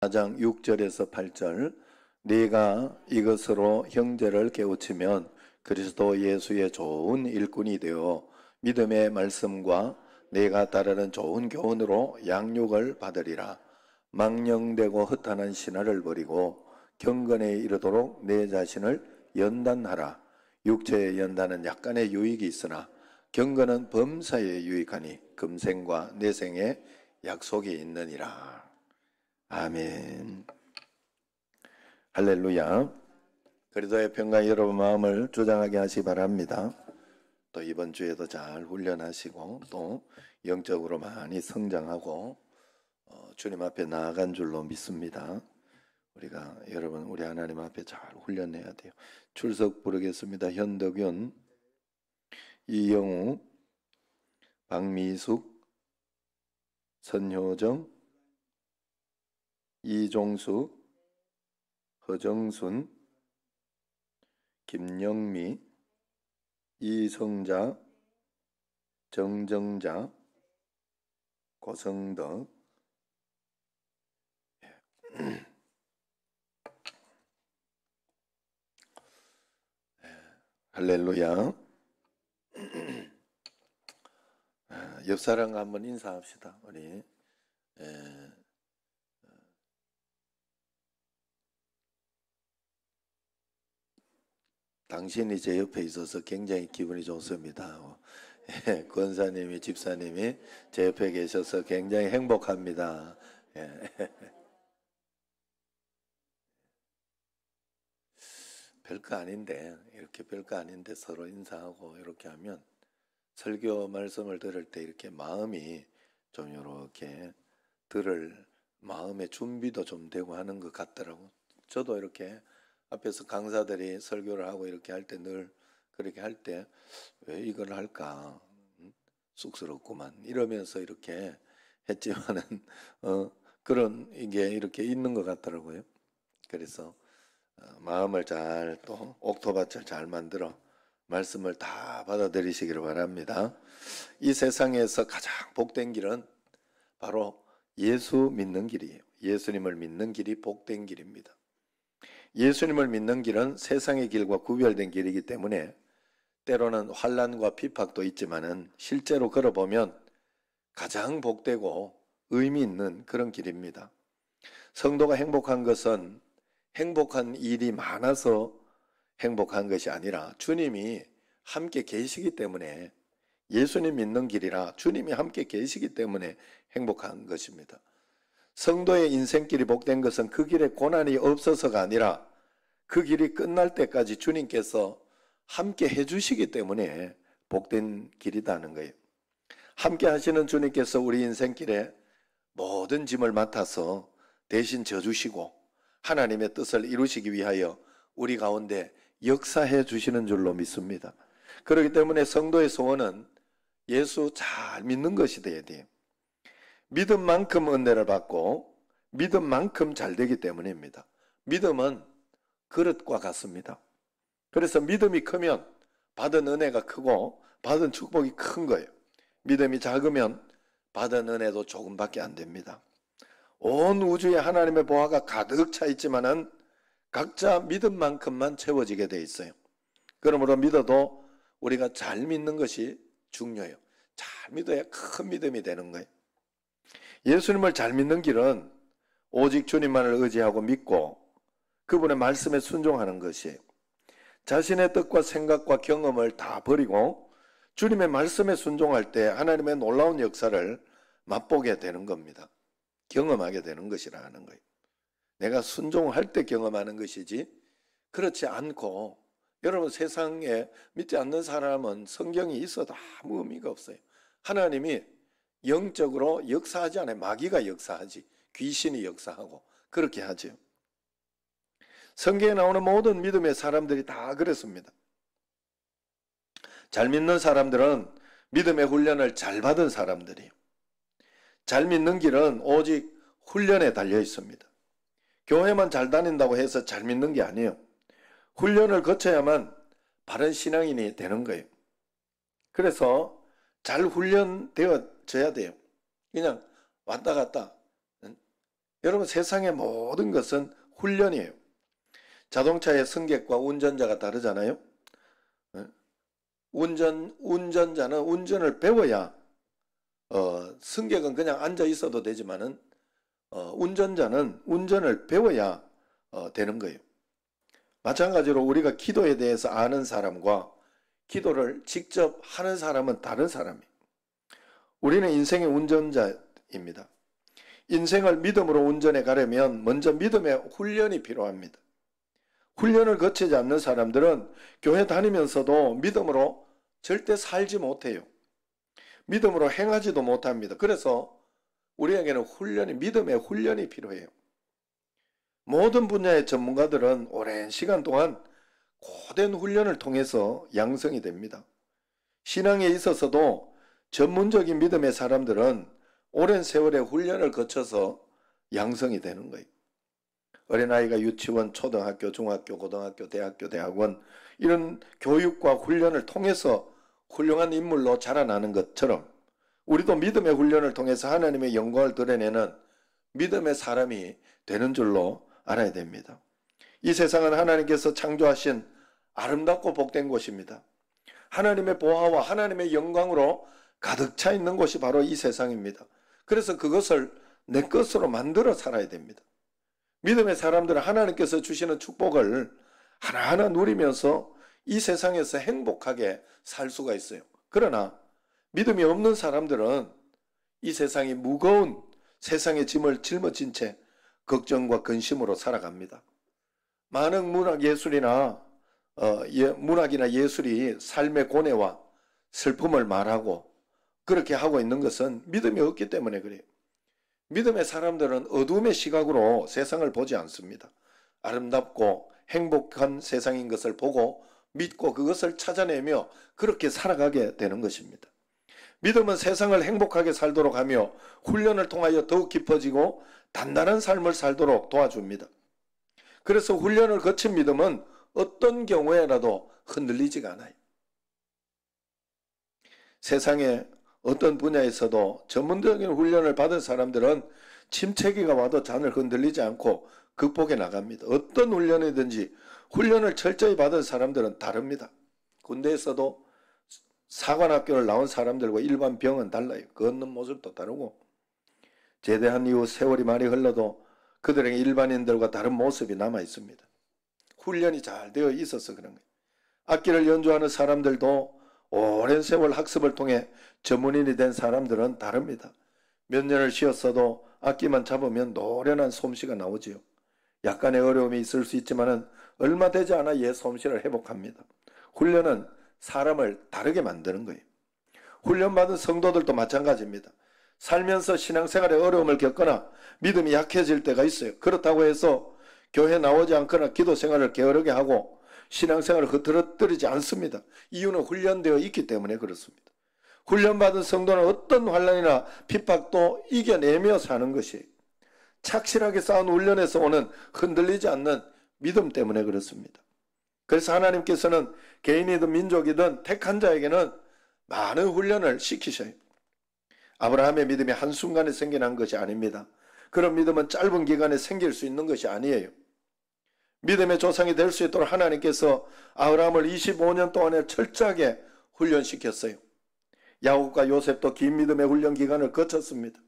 4장 6절에서 8절 네가 이것으로 형제를 깨우치면 그리스도 예수의 좋은 일꾼이 되어 믿음의 말씀과 네가 따르는 좋은 교훈으로 양육을 받으리라. 망령되고 허탄한 신화를 버리고 경건에 이르도록 내 자신을 연단하라. 육체의 연단은 약간의 유익이 있으나 경건은 범사에 유익하니 금생과 내생에 약속이 있느니라. 아멘. 할렐루야. 그리스도의 평강 여러분 마음을 주장하게 하시기 바랍니다. 또 이번 주에도 잘 훈련하시고 또 영적으로 많이 성장하고 주님 앞에 나아간 줄로 믿습니다. 우리가 여러분 우리 하나님 앞에 잘 훈련해야 돼요. 출석 부르겠습니다. 현덕윤, 이영우, 박미숙, 선효정, 이종수, 허정순, 김영미, 이성자, 정정자, 고성덕. 할렐루야. 옆 사람과 한번 인사합시다. 우리 당신이 제 옆에 있어서 굉장히 기분이 좋습니다. 권사님이 집사님이 제 옆에 계셔서 굉장히 행복합니다. 별거 아닌데 이렇게 별거 아닌데 서로 인사하고 이렇게 하면 설교 말씀을 들을 때 이렇게 마음이 좀 이렇게 들을 마음의 준비도 좀 되고 하는 것 같더라고. 저도 이렇게 앞에서 강사들이 설교를 하고 이렇게 할 때 늘 그렇게 할 때 왜 이걸 할까 쑥스럽구만 이러면서 이렇게 했지만은 그런 이게 이렇게 있는 것 같더라고요. 그래서 마음을 잘 또 옥토밭을 잘 만들어 말씀을 다 받아들이시기를 바랍니다. 이 세상에서 가장 복된 길은 바로 예수 믿는 길이에요. 예수님을 믿는 길이 복된 길입니다. 예수님을 믿는 길은 세상의 길과 구별된 길이기 때문에 때로는 환난과 핍박도 있지만은 실제로 걸어보면 가장 복되고 의미 있는 그런 길입니다. 성도가 행복한 것은 행복한 일이 많아서 행복한 것이 아니라 주님이 함께 계시기 때문에 예수님 믿는 길이라 주님이 함께 계시기 때문에 행복한 것입니다. 성도의 인생길이 복된 것은 그 길에 고난이 없어서가 아니라 그 길이 끝날 때까지 주님께서 함께 해주시기 때문에 복된 길이다는 거예요. 함께 하시는 주님께서 우리 인생길에 모든 짐을 맡아서 대신 져주시고 하나님의 뜻을 이루시기 위하여 우리 가운데 역사해 주시는 줄로 믿습니다. 그렇기 때문에 성도의 소원은 예수 잘 믿는 것이 되어야 돼요. 믿음만큼 은혜를 받고 믿음만큼 잘 되기 때문입니다. 믿음은 그릇과 같습니다. 그래서 믿음이 크면 받은 은혜가 크고 받은 축복이 큰 거예요. 믿음이 작으면 받은 은혜도 조금밖에 안 됩니다. 온 우주에 하나님의 보화가 가득 차 있지만은 각자 믿음만큼만 채워지게 돼 있어요. 그러므로 믿어도 우리가 잘 믿는 것이 중요해요. 잘 믿어야 큰 믿음이 되는 거예요. 예수님을 잘 믿는 길은 오직 주님만을 의지하고 믿고 그분의 말씀에 순종하는 것이에요. 자신의 뜻과 생각과 경험을 다 버리고 주님의 말씀에 순종할 때 하나님의 놀라운 역사를 맛보게 되는 겁니다. 경험하게 되는 것이라는 거예요. 내가 순종할 때 경험하는 것이지 그렇지 않고 여러분 세상에 믿지 않는 사람은 성경이 있어도 아무 의미가 없어요. 하나님이 영적으로 역사하지 않아요. 마귀가 역사하지 귀신이 역사하고 그렇게 하죠. 성경에 나오는 모든 믿음의 사람들이 다 그랬습니다. 잘 믿는 사람들은 믿음의 훈련을 잘 받은 사람들이에요. 잘 믿는 길은 오직 훈련에 달려 있습니다. 교회만 잘 다닌다고 해서 잘 믿는 게 아니에요. 훈련을 거쳐야만 바른 신앙인이 되는 거예요. 그래서 잘 훈련되어져야 돼요. 그냥 왔다 갔다 여러분, 세상의 모든 것은 훈련이에요. 자동차의 승객과 운전자가 다르잖아요. 어? 운전자는 운전을 배워야, 승객은 그냥 앉아 있어도 되지만은, 운전자는 운전을 배워야 되는 거예요. 마찬가지로 우리가 기도에 대해서 아는 사람과 기도를 직접 하는 사람은 다른 사람이에요. 우리는 인생의 운전자입니다. 인생을 믿음으로 운전해 가려면 먼저 믿음의 훈련이 필요합니다. 훈련을 거치지 않는 사람들은 교회 다니면서도 믿음으로 절대 살지 못해요. 믿음으로 행하지도 못합니다. 그래서 우리에게는 믿음의 훈련이 필요해요. 모든 분야의 전문가들은 오랜 시간 동안 고된 훈련을 통해서 양성이 됩니다. 신앙에 있어서도 전문적인 믿음의 사람들은 오랜 세월의 훈련을 거쳐서 양성이 되는 거예요. 어린아이가 유치원, 초등학교, 중학교, 고등학교, 대학교, 대학원 이런 교육과 훈련을 통해서 훌륭한 인물로 자라나는 것처럼 우리도 믿음의 훈련을 통해서 하나님의 영광을 드러내는 믿음의 사람이 되는 줄로 알아야 됩니다. 이 세상은 하나님께서 창조하신 아름답고 복된 곳입니다. 하나님의 보화와 하나님의 영광으로 가득 차 있는 곳이 바로 이 세상입니다. 그래서 그것을 내 것으로 만들어 살아야 됩니다. 믿음의 사람들은 하나님께서 주시는 축복을 하나하나 누리면서 이 세상에서 행복하게 살 수가 있어요. 그러나 믿음이 없는 사람들은 이 세상이 무거운 세상의 짐을 짊어진 채 걱정과 근심으로 살아갑니다. 많은 문학이나 예술이 삶의 고뇌와 슬픔을 말하고 그렇게 하고 있는 것은 믿음이 없기 때문에 그래요. 믿음의 사람들은 어둠의 시각으로 세상을 보지 않습니다. 아름답고 행복한 세상인 것을 보고 믿고 그것을 찾아내며 그렇게 살아가게 되는 것입니다. 믿음은 세상을 행복하게 살도록 하며 훈련을 통하여 더욱 깊어지고 단단한 삶을 살도록 도와줍니다. 그래서 훈련을 거친 믿음은 어떤 경우에라도 흔들리지가 않아요. 세상에 어떤 분야에서도 전문적인 훈련을 받은 사람들은 침체기가 와도 잔을 흔들리지 않고 극복해 나갑니다. 어떤 훈련이든지 훈련을 철저히 받은 사람들은 다릅니다. 군대에서도 사관학교를 나온 사람들과 일반 병은 달라요. 걷는 모습도 다르고 제대한 이후 세월이 많이 흘러도 그들에게 일반인들과 다른 모습이 남아 있습니다. 훈련이 잘 되어 있어서 그런 거예요. 악기를 연주하는 사람들도 오랜 세월 학습을 통해 전문인이 된 사람들은 다릅니다. 몇 년을 쉬었어도 악기만 잡으면 노련한 솜씨가 나오지요. 약간의 어려움이 있을 수 있지만 얼마 되지 않아 옛 솜씨를 회복합니다. 훈련은 사람을 다르게 만드는 거예요. 훈련받은 성도들도 마찬가지입니다. 살면서 신앙생활에 어려움을 겪거나 믿음이 약해질 때가 있어요. 그렇다고 해서 교회 나오지 않거나 기도 생활을 게으르게 하고 신앙생활을 흐트러뜨리지 않습니다. 이유는 훈련되어 있기 때문에 그렇습니다. 훈련받은 성도는 어떤 환난이나 핍박도 이겨내며 사는 것이에요. 착실하게 쌓은 훈련에서 오는 흔들리지 않는 믿음 때문에 그렇습니다. 그래서 하나님께서는 개인이든 민족이든 택한 자에게는 많은 훈련을 시키셔요. 아브라함의 믿음이 한순간에 생겨난 것이 아닙니다. 그런 믿음은 짧은 기간에 생길 수 있는 것이 아니에요. 믿음의 조상이 될 수 있도록 하나님께서 아브라함을 25년 동안에 철저하게 훈련시켰어요. 야곱과 요셉도 긴 믿음의 훈련 기간을 거쳤습니다.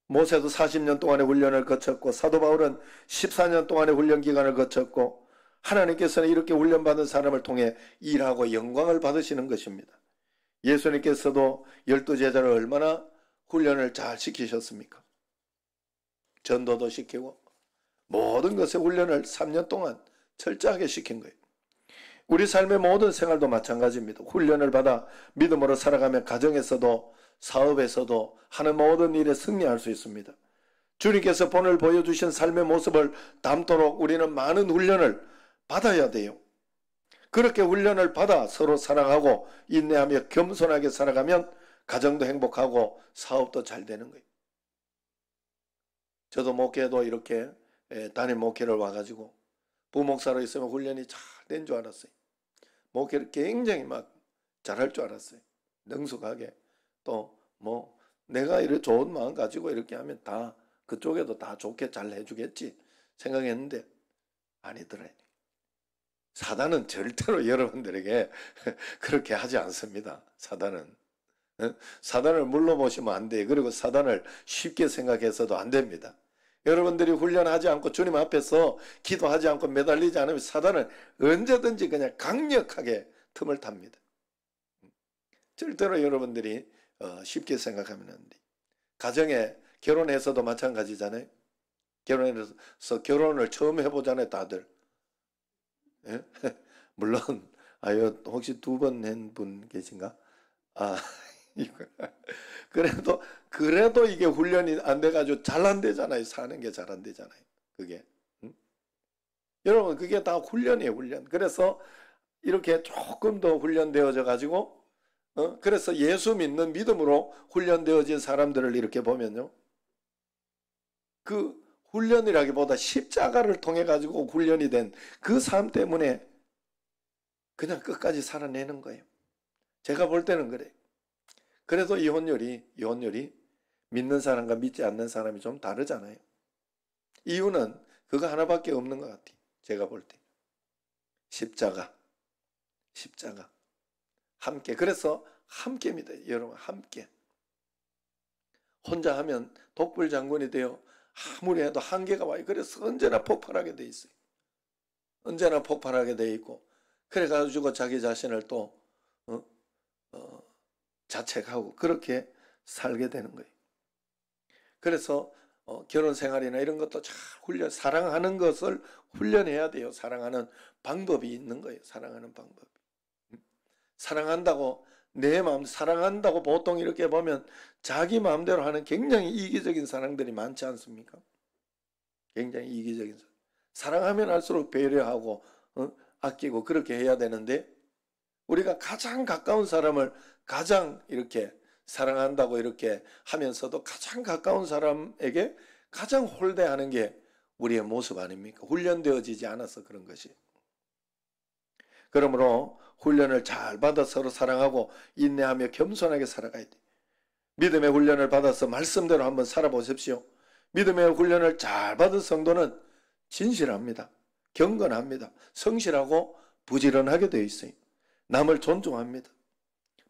모세도 40년 동안의 훈련을 거쳤고 사도 바울은 14년 동안의 훈련 기간을 거쳤고 하나님께서는 이렇게 훈련받은 사람을 통해 일하고 영광을 받으시는 것입니다. 예수님께서도 12제자를 얼마나 훈련을 잘 시키셨습니까? 전도도 시키고 모든 것의 훈련을 3년 동안 철저하게 시킨 거예요. 우리 삶의 모든 생활도 마찬가지입니다. 훈련을 받아 믿음으로 살아가면 가정에서도 사업에서도 하는 모든 일에 승리할 수 있습니다. 주님께서 본을 보여주신 삶의 모습을 담도록 우리는 많은 훈련을 받아야 돼요. 그렇게 훈련을 받아 서로 사랑하고 인내하며 겸손하게 살아가면 가정도 행복하고 사업도 잘 되는 거예요. 저도 목회도 이렇게 담임 목회를 와가지고 부목사로 있으면 훈련이 잘 된 줄 알았어요. 목회를 굉장히 막 잘할 줄 알았어요. 능숙하게 또 내가 이렇게 좋은 마음 가지고 이렇게 하면 다 그쪽에도 다 좋게 잘 해주겠지 생각했는데 아니더래. 사단은 절대로 여러분들에게 그렇게 하지 않습니다. 사단은. 사단을 물러보시면 안 돼. 그리고 사단을 쉽게 생각해서도 안 됩니다. 여러분들이 훈련하지 않고 주님 앞에서 기도하지 않고 매달리지 않으면 사단은 언제든지 그냥 강력하게 틈을 탑니다. 절대로 여러분들이 쉽게 생각하면 안 돼. 가정에 결혼해서도 마찬가지잖아요. 결혼해서 결혼을 처음 해보잖아요, 다들. 예? 물론 혹시 2번 한 분 계신가? 그래도 이게 훈련이 안 돼가지고 잘 안 되잖아요. 사는 게 잘 안 되잖아요. 그게. 여러분, 그게 다 훈련이에요, 훈련. 그래서 이렇게 조금 더 훈련되어져 가지고, 그래서 예수 믿는 믿음으로 훈련되어진 사람들을 이렇게 보면요. 그 훈련이라기보다 십자가를 통해 가지고 훈련이 된 그 삶 때문에 그냥 끝까지 살아내는 거예요. 제가 볼 때는 그래요. 그래도 이혼율이 믿는 사람과 믿지 않는 사람이 좀 다르잖아요. 이유는 그거 하나밖에 없는 것 같아요. 제가 볼 때. 십자가. 함께. 그래서 함께입니다. 여러분, 함께. 혼자 하면 독불장군이 되어 아무리 해도 한계가 와요. 그래서 언제나 폭발하게 돼 있어요. 언제나 폭발하게 돼 있고, 그래가지고 자기 자신을 또 자책하고 그렇게 살게 되는 거예요. 그래서 결혼 생활이나 이런 것도 잘 사랑하는 것을 훈련해야 돼요. 사랑하는 방법이 있는 거예요. 사랑하는 방법이. 사랑한다고 내 마음 사랑한다고 보통 이렇게 보면 자기 마음대로 하는 굉장히 이기적인 사람들이 많지 않습니까? 굉장히 이기적인 사람. 사랑하면 할수록 배려하고 아끼고 그렇게 해야 되는데 우리가 가장 가까운 사람을 가장 이렇게 사랑한다고 이렇게 하면서도 가장 가까운 사람에게 가장 홀대하는 게 우리의 모습 아닙니까? 훈련되어지지 않아서 그런 것이. 그러므로 훈련을 잘 받아 서로 사랑하고 인내하며 겸손하게 살아가야 돼. 믿음의 훈련을 받아서 말씀대로 한번 살아보십시오. 믿음의 훈련을 잘 받은 성도는 진실합니다. 경건합니다. 성실하고 부지런하게 되어 있어요. 남을 존중합니다.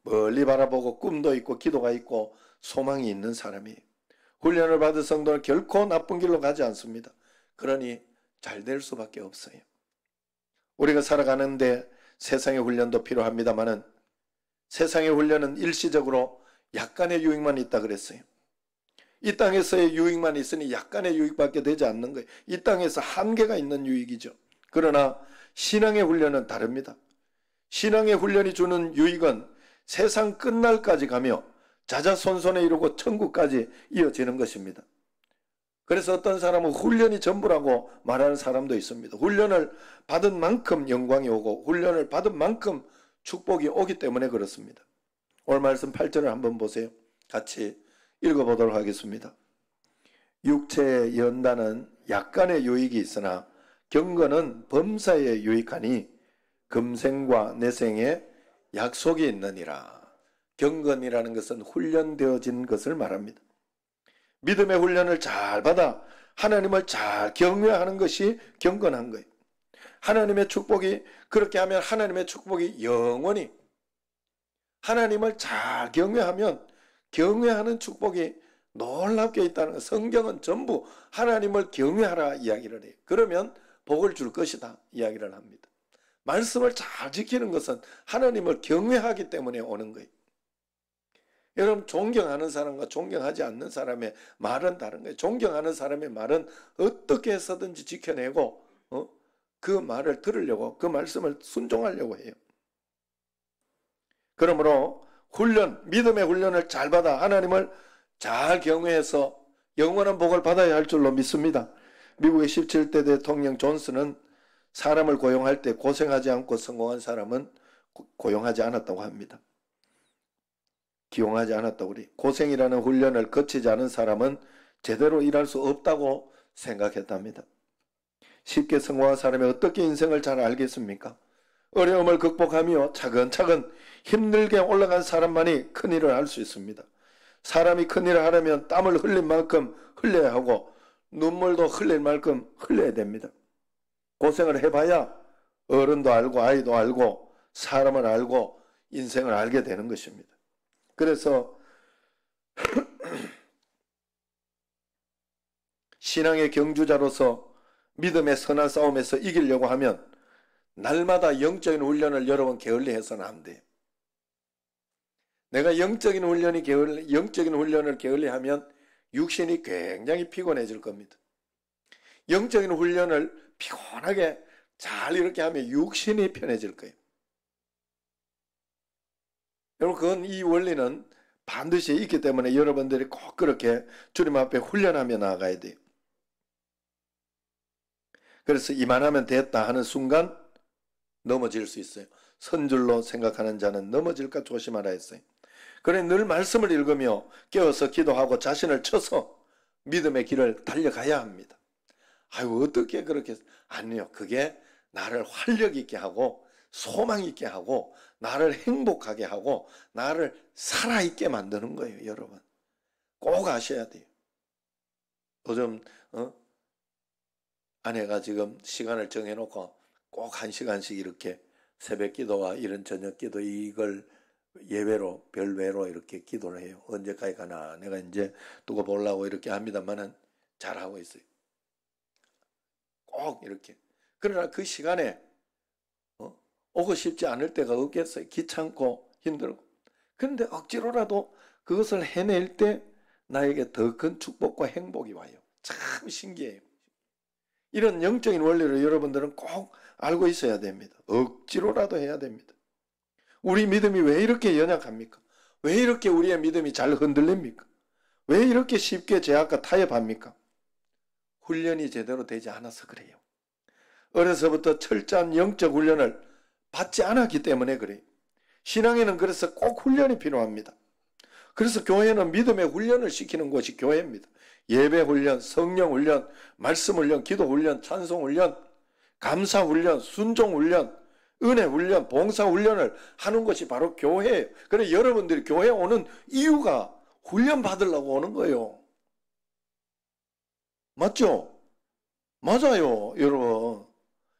멀리 바라보고 꿈도 있고 기도가 있고 소망이 있는 사람이에요. 훈련을 받은 성도는 결코 나쁜 길로 가지 않습니다. 그러니 잘 될 수밖에 없어요. 우리가 살아가는데 세상의 훈련도 필요합니다만은 세상의 훈련은 일시적으로 약간의 유익만 있다 그랬어요. 이 땅에서의 유익만 있으니 약간의 유익밖에 되지 않는 거예요. 이 땅에서 한계가 있는 유익이죠. 그러나 신앙의 훈련은 다릅니다. 신앙의 훈련이 주는 유익은 세상 끝날까지 가며 자자손손에 이르고 천국까지 이어지는 것입니다. 그래서 어떤 사람은 훈련이 전부라고 말하는 사람도 있습니다. 훈련을 받은 만큼 영광이 오고 훈련을 받은 만큼 축복이 오기 때문에 그렇습니다. 오늘 말씀 8절을 한번 보세요. 같이 읽어보도록 하겠습니다. 육체의 연단은 약간의 유익이 있으나 경건은 범사에 유익하니 금생과 내생에 약속이 있느니라. 경건이라는 것은 훈련되어진 것을 말합니다. 믿음의 훈련을 잘 받아 하나님을 잘 경외하는 것이 경건한 거예요. 하나님의 축복이 그렇게 하면 하나님의 축복이 영원히 하나님을 잘 경외하면 경외하는 축복이 놀랍게 있다는 거. 성경은 전부 하나님을 경외하라 이야기를 해요. 그러면 복을 줄 것이다 이야기를 합니다. 말씀을 잘 지키는 것은 하나님을 경외하기 때문에 오는 거예요. 여러분, 존경하는 사람과 존경하지 않는 사람의 말은 다른 거예요. 존경하는 사람의 말은 어떻게 해서든지 지켜내고 그 말을 들으려고 그 말씀을 순종하려고 해요. 그러므로 믿음의 훈련을 잘 받아 하나님을 잘 경외해서 영원한 복을 받아야 할 줄로 믿습니다. 미국의 17대 대통령 존슨은 사람을 고용할 때 고생하지 않고 성공한 사람은 고용하지 않았다고 합니다. 기용하지 않았다고 그래요. 고생이라는 훈련을 거치지 않은 사람은 제대로 일할 수 없다고 생각했답니다. 쉽게 성공한 사람이 어떻게 인생을 잘 알겠습니까? 어려움을 극복하며 차근차근 힘들게 올라간 사람만이 큰일을 할 수 있습니다. 사람이 큰일을 하려면 땀을 흘린 만큼 흘려야 하고 눈물도 흘릴 만큼 흘려야 됩니다. 고생을 해봐야 어른도 알고 아이도 알고 사람을 알고 인생을 알게 되는 것입니다. 그래서 신앙의 경주자로서 믿음의 선한 싸움에서 이기려고 하면 날마다 영적인 훈련을 여러분 게을리해서는 안 돼요. 내가 영적인 훈련을 게을리하면 육신이 굉장히 피곤해질 겁니다. 영적인 훈련을 피곤하게 잘 이렇게 하면 육신이 편해질 거예요. 여러분, 그건 이 원리는 반드시 있기 때문에 여러분들이 꼭 그렇게 주님 앞에 훈련하며 나아가야 돼요. 그래서 이만하면 됐다 하는 순간 넘어질 수 있어요. 선줄로 생각하는 자는 넘어질까 조심하라 했어요. 그래 늘 말씀을 읽으며 깨어서 기도하고 자신을 쳐서 믿음의 길을 달려가야 합니다. 아유, 어떻게 그렇게, 아니요. 그게 나를 활력 있게 하고 소망 있게 하고 나를 행복하게 하고 나를 살아있게 만드는 거예요. 여러분 꼭 아셔야 돼요. 요즘 아내가 지금 시간을 정해놓고 꼭 1시간씩 이렇게 새벽 기도와 이런 저녁 기도 이걸 예외로 별외로 이렇게 기도를 해요. 언제까지 가나 내가 이제 두고 보려고 이렇게 합니다만은 잘하고 있어요. 꼭 이렇게. 그러나 그 시간에 오고 싶지 않을 때가 없겠어요. 귀찮고 힘들고. 그런데 억지로라도 그것을 해낼 때 나에게 더 큰 축복과 행복이 와요. 참 신기해요. 이런 영적인 원리를 여러분들은 꼭 알고 있어야 됩니다. 억지로라도 해야 됩니다. 우리 믿음이 왜 이렇게 연약합니까? 왜 이렇게 우리의 믿음이 잘 흔들립니까? 왜 이렇게 쉽게 제약과 타협합니까? 훈련이 제대로 되지 않아서 그래요. 어려서부터 철저한 영적 훈련을 받지 않았기 때문에 그래요. 신앙에는 그래서 꼭 훈련이 필요합니다. 그래서 교회는 믿음의 훈련을 시키는 곳이 교회입니다. 예배 훈련, 성령 훈련, 말씀 훈련, 기도 훈련, 찬송 훈련, 감사 훈련, 순종 훈련, 은혜 훈련, 봉사 훈련을 하는 것이 바로 교회예요. 그래서 여러분들이 교회에 오는 이유가 훈련 받으려고 오는 거예요. 맞죠? 맞아요, 여러분.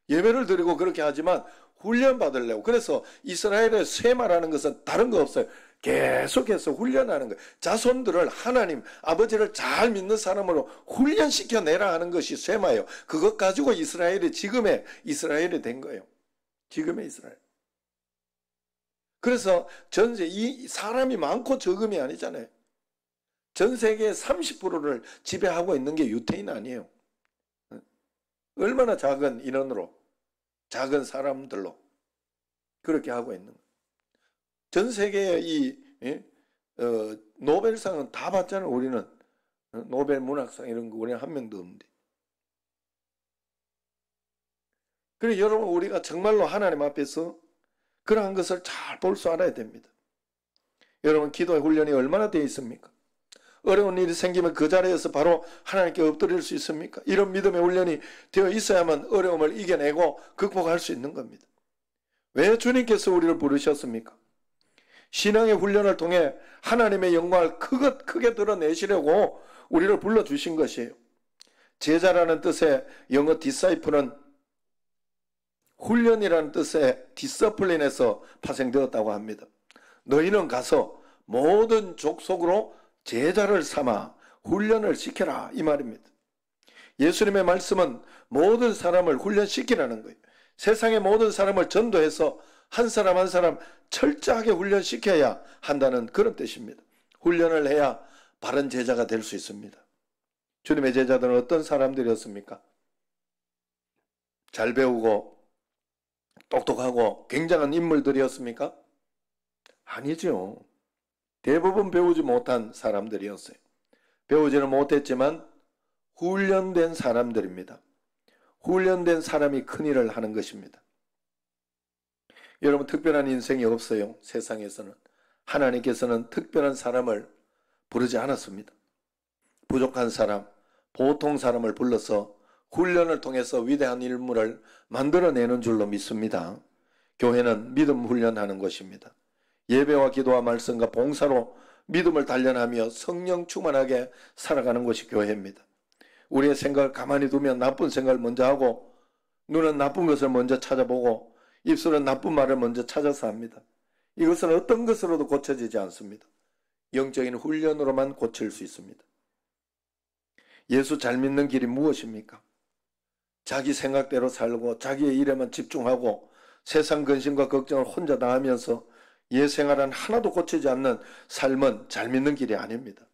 예배를 드리고 그렇게 하지만 훈련 받으려고. 그래서 이스라엘의 쇠마라는 것은 다른 거 없어요. 계속해서 훈련하는 거예요. 자손들을 하나님 아버지를 잘 믿는 사람으로 훈련시켜내라 하는 것이 쇠마예요. 그것 가지고 이스라엘이 지금의 이스라엘이 된 거예요. 지금의 이스라엘. 그래서 이 사람이 많고 적음이 아니잖아요. 전 세계의 30%를 지배하고 있는 게 유태인 아니에요. 얼마나 작은 인원으로, 작은 사람들로 그렇게 하고 있는 거예요. 전 세계의 노벨상은 다 받잖아요. 우리는 노벨 문학상 이런 거 우리는 한 명도 없는데. 그래서 여러분 우리가 정말로 하나님 앞에서 그러한 것을 잘 볼 수 알아야 됩니다. 여러분 기도의 훈련이 얼마나 되어 있습니까? 어려운 일이 생기면 그 자리에서 바로 하나님께 엎드릴 수 있습니까? 이런 믿음의 훈련이 되어 있어야만 어려움을 이겨내고 극복할 수 있는 겁니다. 왜 주님께서 우리를 부르셨습니까? 신앙의 훈련을 통해 하나님의 영광을 크게 드러내시려고 우리를 불러주신 것이에요. 제자라는 뜻의 영어 disciple은 훈련이라는 뜻의 디서플린에서 파생되었다고 합니다. 너희는 가서 모든 족속으로 제자를 삼아 훈련을 시켜라 이 말입니다. 예수님의 말씀은 모든 사람을 훈련시키라는 거예요. 세상의 모든 사람을 전도해서 한 사람 한 사람 철저하게 훈련시켜야 한다는 그런 뜻입니다. 훈련을 해야 바른 제자가 될 수 있습니다. 주님의 제자들은 어떤 사람들이었습니까? 잘 배우고 똑똑하고 굉장한 인물들이었습니까? 아니죠. 대부분 배우지 못한 사람들이었어요. 배우지는 못했지만 훈련된 사람들입니다. 훈련된 사람이 큰일을 하는 것입니다. 여러분 특별한 인생이 없어요. 세상에서는. 하나님께서는 특별한 사람을 부르지 않았습니다. 부족한 사람, 보통 사람을 불러서 훈련을 통해서 위대한 인물을 만들어내는 줄로 믿습니다. 교회는 믿음 훈련하는 것입니다. 예배와 기도와 말씀과 봉사로 믿음을 단련하며 성령 충만하게 살아가는 곳이 교회입니다. 우리의 생각을 가만히 두면 나쁜 생각을 먼저 하고, 눈은 나쁜 것을 먼저 찾아보고, 입술은 나쁜 말을 먼저 찾아서 합니다. 이것은 어떤 것으로도 고쳐지지 않습니다. 영적인 훈련으로만 고칠 수 있습니다. 예수 잘 믿는 길이 무엇입니까? 자기 생각대로 살고 자기의 일에만 집중하고 세상 근심과 걱정을 혼자 당하면서 옛 생활은 하나도 고치지 않는 삶은 잘 믿는 길이 아닙니다.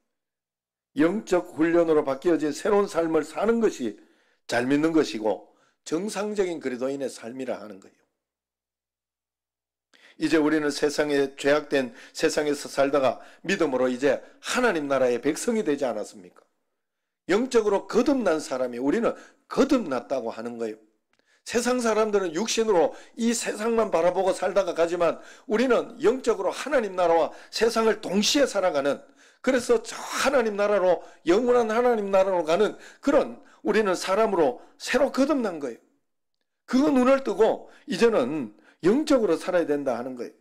영적 훈련으로 바뀌어진 새로운 삶을 사는 것이 잘 믿는 것이고 정상적인 그리스도인의 삶이라 하는 거예요. 이제 우리는 세상에 죄악된 세상에서 살다가 믿음으로 이제 하나님 나라의 백성이 되지 않았습니까? 영적으로 거듭난 사람이 우리는 거듭났다고 하는 거예요. 세상 사람들은 육신으로 이 세상만 바라보고 살다가 가지만 우리는 영적으로 하나님 나라와 세상을 동시에 살아가는, 그래서 저 하나님 나라로, 영원한 하나님 나라로 가는 그런 우리는 사람으로 새로 거듭난 거예요. 그 눈을 뜨고 이제는 영적으로 살아야 된다 하는 거예요.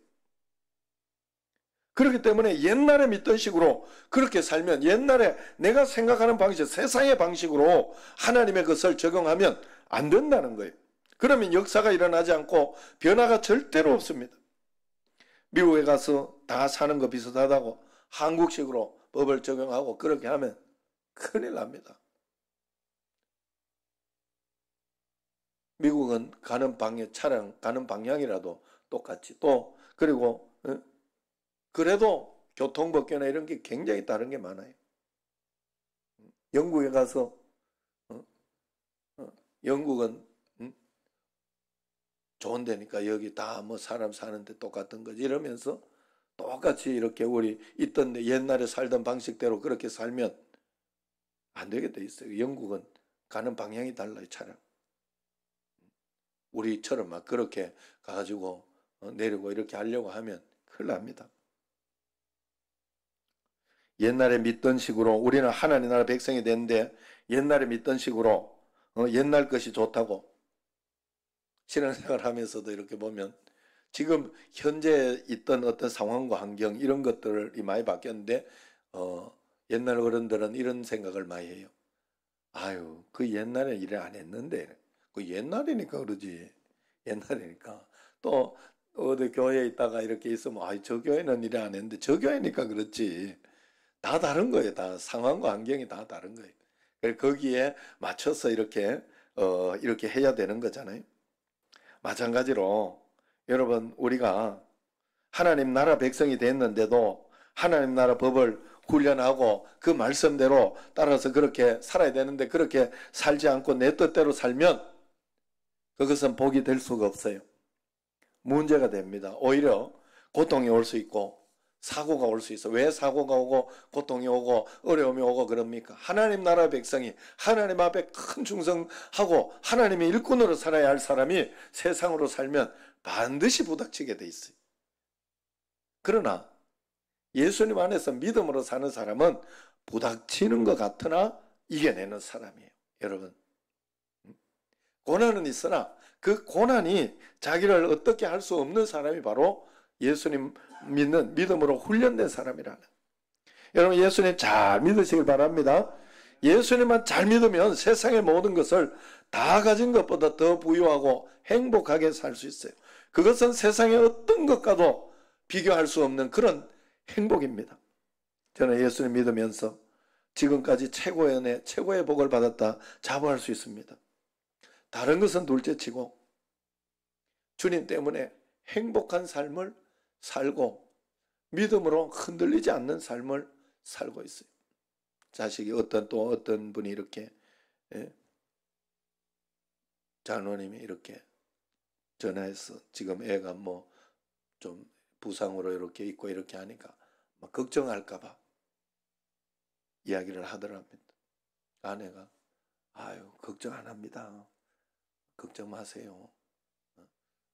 그렇기 때문에 옛날에 믿던 식으로 그렇게 살면, 옛날에 내가 생각하는 방식, 세상의 방식으로 하나님의 것을 적용하면 안 된다는 거예요. 그러면 역사가 일어나지 않고 변화가 절대로 없습니다. 미국에 가서 다 사는 거 비슷하다고 한국식으로 법을 적용하고 그렇게 하면 큰일 납니다. 미국은 가는 방향, 차량 가는 방향이라도 똑같이, 또 그리고 그래도 교통법규나 이런 게 굉장히 다른 게 많아요. 영국에 가서 영국은 좋은 데니까 여기 다 뭐 사람 사는데 똑같은 거지 이러면서 똑같이 이렇게 우리 있던 옛날에 살던 방식대로 그렇게 살면 안 되게 돼 있어요. 영국은 가는 방향이 달라요, 차량. 우리처럼 막 그렇게 가가지고 내리고 이렇게 하려고 하면 큰일 납니다. 옛날에 믿던 식으로 우리는 하나님 나라 백성이 됐는데 옛날에 믿던 식으로 옛날 것이 좋다고 신앙생활 하면서도 이렇게 보면 지금 현재 있던 어떤 상황과 환경 이런 것들이 많이 바뀌었는데 옛날 어른들은 이런 생각을 많이 해요. 아유, 그 옛날에 일을 안 했는데 그 옛날이니까 그러지. 옛날이니까. 또 어디 교회에 있다가 이렇게 있으면 아이 저 교회는 일을 안 했는데 저 교회니까 그렇지. 다 다른 거예요. 다 상황과 환경이 다 다른 거예요. 그래서 거기에 맞춰서 이렇게 이렇게 해야 되는 거잖아요. 마찬가지로 여러분 우리가 하나님 나라 백성이 됐는데도 하나님 나라 법을 훈련하고 그 말씀대로 따라서 그렇게 살아야 되는데 그렇게 살지 않고 내 뜻대로 살면 그것은 복이 될 수가 없어요. 문제가 됩니다. 오히려 고통이 올 수 있고 사고가 올 수 있어. 왜 사고가 오고 고통이 오고 어려움이 오고 그럽니까? 하나님 나라 백성이 하나님 앞에 큰 충성하고 하나님의 일꾼으로 살아야 할 사람이 세상으로 살면 반드시 부닥치게 돼 있어요. 그러나 예수님 안에서 믿음으로 사는 사람은 부닥치는 것 같으나 이겨내는 사람이에요. 여러분, 고난은 있으나 그 고난이 자기를 어떻게 할 수 없는 사람이 바로 예수님 믿는 믿음으로 훈련된 사람이라는. 여러분 예수님 잘 믿으시길 바랍니다. 예수님만 잘 믿으면 세상의 모든 것을 다 가진 것보다 더 부유하고 행복하게 살 수 있어요. 그것은 세상의 어떤 것과도 비교할 수 없는 그런 행복입니다. 저는 예수님 믿으면서 지금까지 최고의 은혜, 최고의 복을 받았다 자부할 수 있습니다. 다른 것은 둘째치고 주님 때문에 행복한 삶을 살고 믿음으로 흔들리지 않는 삶을 살고 있어요. 자식이 어떤 분이 이렇게 장로님이 이렇게 전화해서 지금 애가 뭐 좀 부상으로 이렇게 있고 이렇게 하니까 막 걱정할까봐 이야기를 하더랍니다. 아내가 아유 걱정 안 합니다. 걱정 마세요.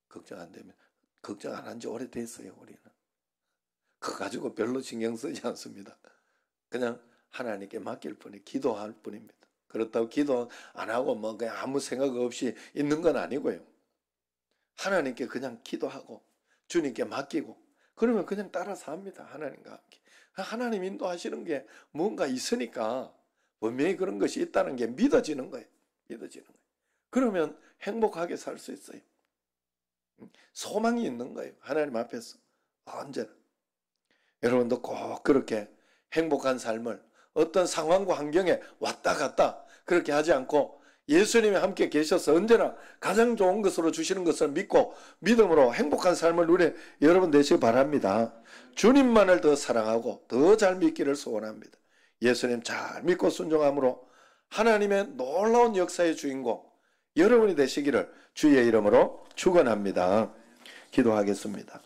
걱정 안 되면 걱정 안 한 지 오래됐어요. 우리는 그거 가지고 별로 신경 쓰지 않습니다. 그냥 하나님께 맡길 뿐이 기도할 뿐입니다. 그렇다고 기도 안 하고 뭐 그냥 아무 생각 없이 있는 건 아니고요. 하나님께 그냥 기도하고 주님께 맡기고 그러면 그냥 따라서 합니다. 하나님과 함께. 하나님 인도하시는 게 뭔가 있으니까 분명히 그런 것이 있다는 게 믿어지는 거예요. 믿어지는 거예요. 그러면 행복하게 살 수 있어요. 소망이 있는 거예요. 하나님 앞에서 언제나. 여러분도 꼭 그렇게 행복한 삶을 어떤 상황과 환경에 왔다 갔다 그렇게 하지 않고 예수님이 함께 계셔서 언제나 가장 좋은 것으로 주시는 것을 믿고 믿음으로 행복한 삶을 누려 여러분 되시기 바랍니다. 주님만을 더 사랑하고 더 잘 믿기를 소원합니다. 예수님 잘 믿고 순종함으로 하나님의 놀라운 역사의 주인공 여러분이 되시기를 주의 이름으로 축원합니다. 기도하겠습니다.